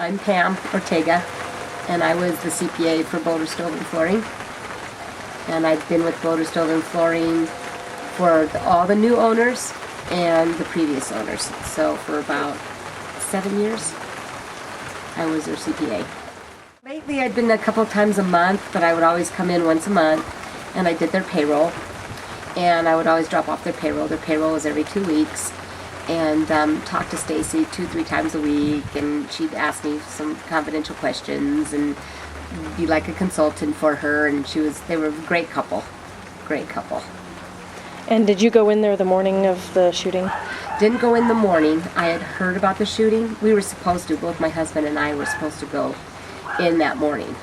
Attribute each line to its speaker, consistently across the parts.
Speaker 1: I'm Pam Ortega, and I was the CPA for Boulder Stove Flooring. And I've been with Boulder Stove Flooring for all the new owners and the previous owners. So for about 7 years, I was their CPA. Lately, I'd been a couple times a month, but I would always come in once a month, and I did their payroll. And I would always drop off their payroll. Their payroll was every 2 weeks. And talk to Staci 2-3 times a week, and she'd ask me some confidential questions and be like a consultant for her, and they were a great couple.
Speaker 2: And did you go in there the morning of the shooting?
Speaker 1: Didn't go in the morning. I had heard about the shooting. We were supposed to, both my husband and I were supposed to go in that morning.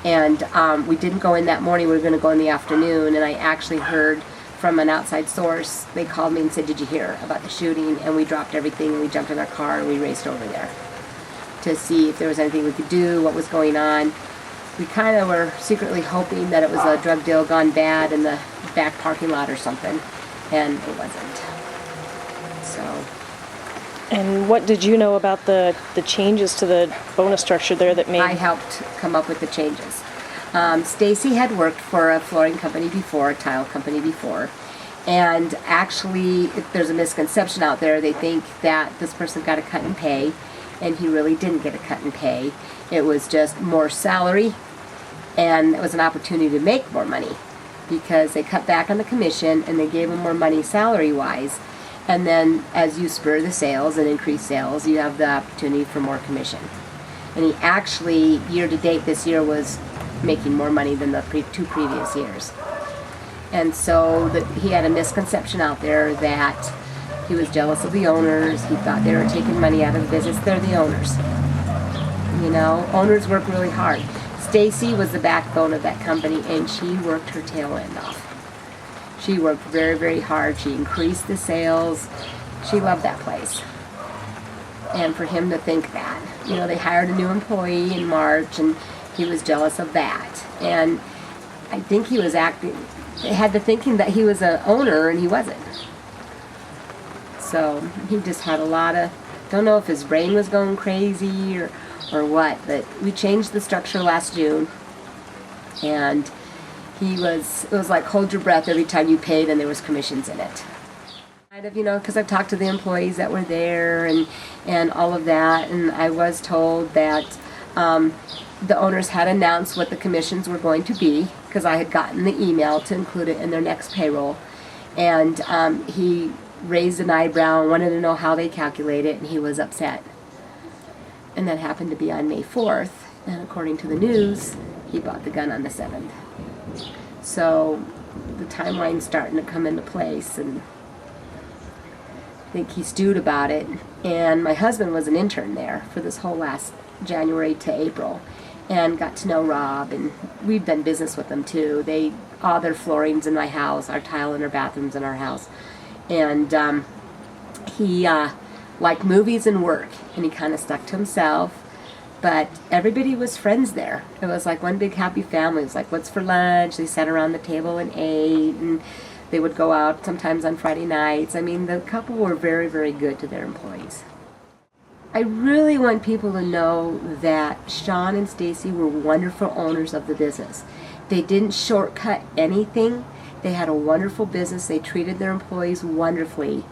Speaker 1: And we didn't go in that morning. We were going to go in the afternoon, and I actually heard from an outside source. They called me and said, "Did you hear about the shooting?" And we dropped everything and we jumped in our car and we raced over there to see if there was anything we could do, what was going on. We kind of were secretly hoping that it was a drug deal gone bad in the back parking lot or something, and it wasn't. So.
Speaker 2: And what did you know about the changes to the bonus structure there that made...
Speaker 1: I helped come up with the changes. Staci had worked for a flooring company before, a tile company before, and actually there's a misconception out there. They think that this person got a cut in pay, and he really didn't get a cut in pay. It was just more salary, and it was an opportunity to make more money because they cut back on the commission and they gave him more money salary-wise. And then as you spur the sales and increase sales, you have the opportunity for more commission. And he actually, year-to-date this year, was making more money than the 2 previous years. And so he had a misconception out there that he was jealous of the owners. He thought they were taking money out of the business. They're the owners. You know, owners work really hard. Staci was the backbone of that company, and she worked her tail end off. She worked very, very hard. She increased the sales. She loved that place. And for him to think that, you know, they hired a new employee in March, and he was jealous of that. And I think he was had the thinking that he was an owner, and he wasn't. So he just had a lot of, don't know if his brain was going crazy or what, but we changed the structure last June, and it was like hold your breath every time you paid and there was commissions in it. Kind of, you know, because I've talked to the employees that were there and all of that, and I was told that the owners had announced what the commissions were going to be, because I had gotten the email to include it in their next payroll. And he raised an eyebrow and wanted to know how they calculate it, and he was upset. And that happened to be on May 4th, and according to the news, he bought the gun on the 7th. So the timeline's starting to come into place, and I think he stewed about it. And my husband was an intern there for this whole last January to April, and got to know Rob, and we've done business with them too. All their flooring's in my house, our tile in our bathrooms in our house. And he liked movies and work, and he kind of stuck to himself. But everybody was friends there. It was like one big happy family. It was like, what's for lunch? They sat around the table and ate, and they would go out sometimes on Friday nights. I mean, the couple were very, very good to their employees. I really want people to know that Sean and Staci were wonderful owners of the business. They didn't shortcut anything. They had a wonderful business. They treated their employees wonderfully.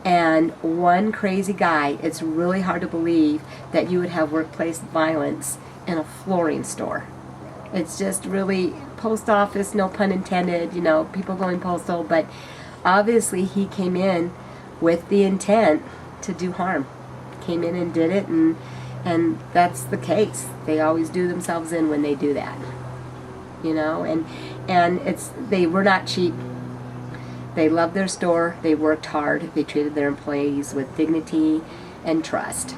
Speaker 1: And one crazy guy, it's really hard to believe that you would have workplace violence in a flooring store. It's just really, post office, no pun intended, you know, people going postal, but obviously he came in with the intent to do harm. Came in and did it, and that's the case. They always do themselves in when they do that, you know. And they were not cheap. They loved their store. They worked hard. They treated their employees with dignity and trust.